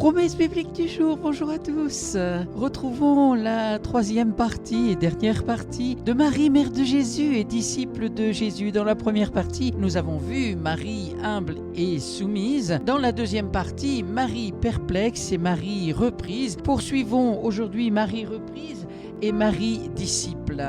Promesse biblique du jour, bonjour à tous. Retrouvons la troisième partie et dernière partie de Marie, mère de Jésus et disciple de Jésus. Dans la première partie, nous avons vu Marie humble et soumise. Dans la deuxième partie, Marie perplexe et Marie reprise. Poursuivons aujourd'hui Marie reprise et Marie disciple.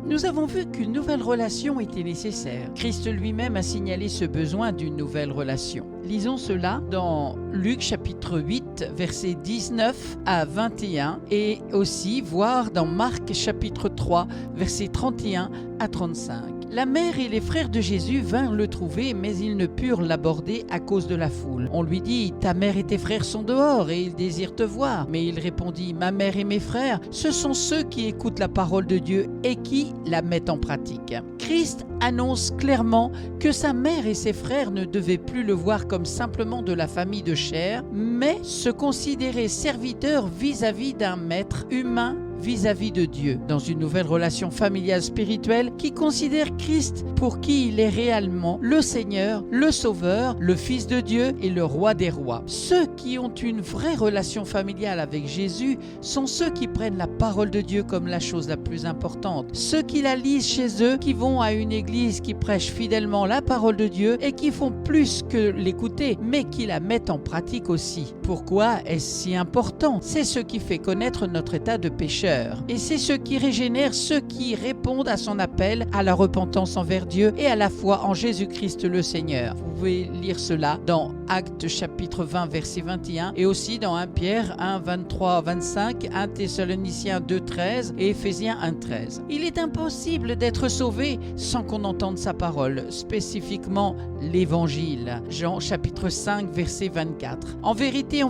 Nous avons vu qu'une nouvelle relation était nécessaire. Christ lui-même a signalé ce besoin d'une nouvelle relation. Lisons cela dans Luc chapitre 8, versets 19 à 21 et aussi voir dans Marc chapitre 3, versets 31 à 35. La mère et les frères de Jésus vinrent le trouver, mais ils ne purent l'aborder à cause de la foule. On lui dit « Ta mère et tes frères sont dehors et ils désirent te voir. » Mais il répondit « Ma mère et mes frères, ce sont ceux qui écoutent la parole de Dieu et qui la mettent en pratique. » Christ annonce clairement que sa mère et ses frères ne devaient plus le voir comme simplement de la famille de chair, mais se considérer serviteurs vis-à-vis d'un maître humain vis-à-vis de Dieu, dans une nouvelle relation familiale spirituelle qui considère Christ pour qui il est réellement le Seigneur, le Sauveur, le Fils de Dieu et le Roi des rois. Ceux qui ont une vraie relation familiale avec Jésus sont ceux qui prennent la parole de Dieu comme la chose la plus importante, ceux qui la lisent chez eux, qui vont à une église qui prêche fidèlement la parole de Dieu et qui font plus que l'écouter, mais qui la mettent en pratique aussi. Pourquoi est-ce si important? C'est ce qui fait connaître notre état de pécheur. Et c'est ce qui régénère ceux qui répondent à son appel à la repentance envers Dieu et à la foi en Jésus-Christ le Seigneur. Vous pouvez lire cela dans Actes chapitre 20 verset 21 et aussi dans 1 Pierre 1 23 25, 1 Thessaloniciens 2 13 et Éphésiens 1 13. Il est impossible d'être sauvé sans qu'on entende sa parole, spécifiquement l'Évangile. Jean chapitre 5 verset 24. En vérité,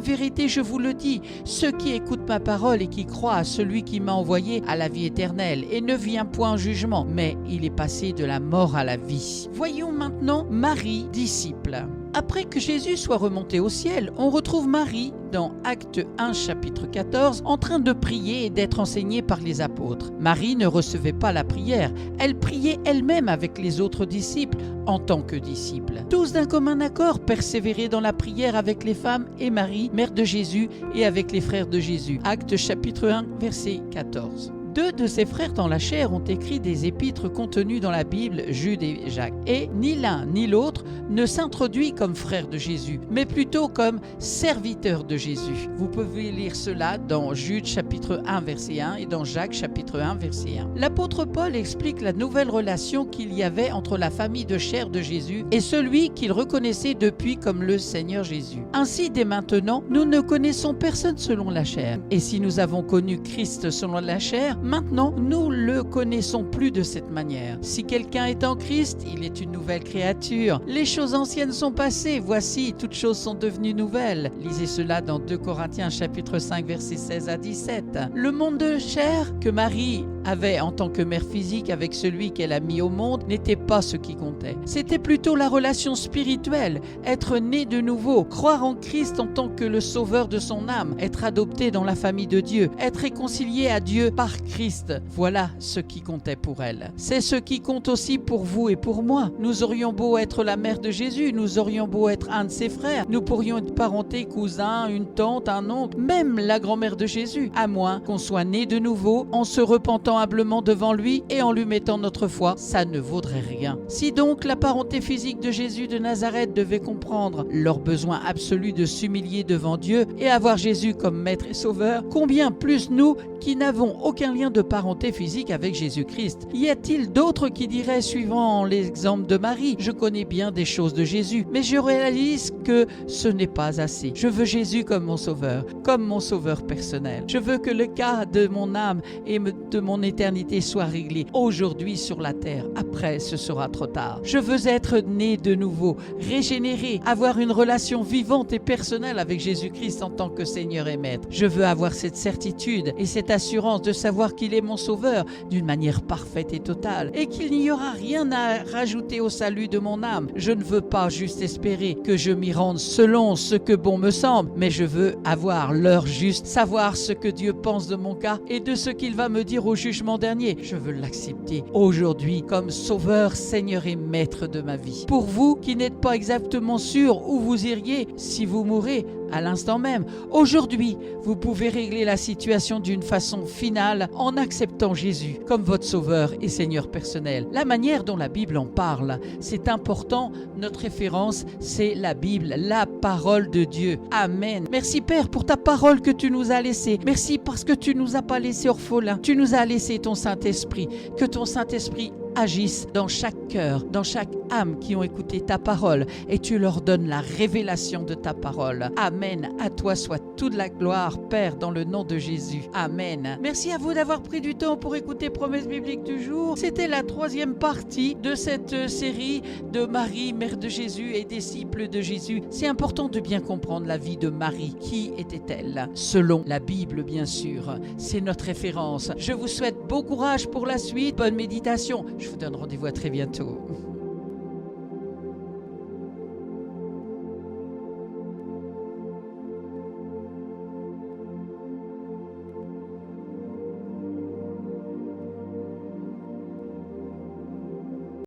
je vous le dis, ceux qui écoutent ma parole et qui croient à celui qui m'a envoyé à la vie éternelle et ne vient point en jugement, mais il est passé de la mort à la vie. Voyons maintenant Marie, disciple. Après que Jésus soit remonté au ciel, on retrouve Marie dans Acte 1 chapitre 14 en train de prier et d'être enseignée par les apôtres. Marie ne recevait pas la prière, elle priait elle-même avec les autres disciples en tant que disciple. Tous d'un commun accord persévéraient dans la prière avec les femmes et Marie, mère de Jésus, et avec les frères de Jésus. Acte chapitre 1 verset 14. Deux de ses frères dans la chair ont écrit des épîtres contenues dans la Bible, Jude et Jacques. Et ni l'un ni l'autre ne s'introduit comme frère de Jésus, mais plutôt comme serviteur de Jésus. Vous pouvez lire cela dans Jude chapitre 1 verset 1 et dans Jacques chapitre 1 verset 1. L'apôtre Paul explique la nouvelle relation qu'il y avait entre la famille de chair de Jésus et celui qu'il reconnaissait depuis comme le Seigneur Jésus. Ainsi, dès maintenant, nous ne connaissons personne selon la chair. Et si nous avons connu Christ selon la chair, maintenant, nous le connaissons plus de cette manière. Si quelqu'un est en Christ, il est une nouvelle créature. Les choses anciennes sont passées, voici, toutes choses sont devenues nouvelles. Lisez cela dans 2 Corinthiens chapitre 5 versets 16 à 17. Le monde de chair que Marie avait en tant que mère physique avec celui qu'elle a mis au monde n'était pas ce qui comptait. C'était plutôt la relation spirituelle, être né de nouveau, croire en Christ en tant que le sauveur de son âme, être adopté dans la famille de Dieu, être réconcilié à Dieu par Christ. Voilà ce qui comptait pour elle. C'est ce qui compte aussi pour vous et pour moi. Nous aurions beau être la mère de Jésus, nous aurions beau être un de ses frères, nous pourrions être parentés, cousins, une tante, un oncle, même la grand-mère de Jésus, à moins qu'on soit né de nouveau en se repentant humblement devant lui et en lui mettant notre foi, ça ne vaudrait rien. Si donc la parenté physique de Jésus de Nazareth devait comprendre leur besoin absolu de s'humilier devant Dieu et avoir Jésus comme maître et sauveur, combien plus nous qui n'avons aucun lien de parenté physique avec Jésus-Christ. Y a-t-il d'autres qui diraient, suivant l'exemple de Marie, je connais bien des choses de Jésus, mais je réalise que ce n'est pas assez. Je veux Jésus comme mon sauveur personnel. Je veux que le cas de mon âme et de mon éternité soit réglé aujourd'hui sur la terre. Après, ce sera trop tard. Je veux être né de nouveau, régénéré, avoir une relation vivante et personnelle avec Jésus-Christ en tant que Seigneur et Maître. Je veux avoir cette certitude et cette assurance de savoir qu'il est mon sauveur d'une manière parfaite et totale et qu'il n'y aura rien à rajouter au salut de mon âme. Je ne veux pas juste espérer que je m'y rende selon ce que bon me semble, mais je veux avoir l'heure juste, savoir ce que Dieu pense de mon cas et de ce qu'il va me dire au jugement dernier. Je veux l'accepter aujourd'hui comme Sauveur, Seigneur et Maître de ma vie. Pour vous qui n'êtes pas exactement sûr où vous iriez si vous mourrez à l'instant même, aujourd'hui, vous pouvez régler la situation d'une façon finale en acceptant Jésus comme votre Sauveur et Seigneur personnel. La manière dont la Bible en parle, c'est important. Notre référence, c'est la Bible, la parole de Dieu. Amen. Merci Père pour ta parole que tu nous as laissée. Merci parce que tu nous as pas laissés orphelins. Tu nous as laissé ton Saint-Esprit. Que ton Saint-Esprit agisse dans chaque cœur, dans chaque âme qui ont écouté ta parole et tu leur donnes la révélation de ta parole. Amen. À toi soit toute la gloire, Père, dans le nom de Jésus. Amen. Merci à vous d'avoir pris du temps pour écouter Promesse biblique du jour. C'était la 3e partie de cette série de Marie, mère de Jésus et disciple de Jésus. C'est important de bien comprendre la vie de Marie. Qui était-elle? Selon la Bible, bien sûr. C'est notre référence. Je vous souhaite bon courage pour la suite. Bonne méditation. Je vous donne rendez-vous à très bientôt.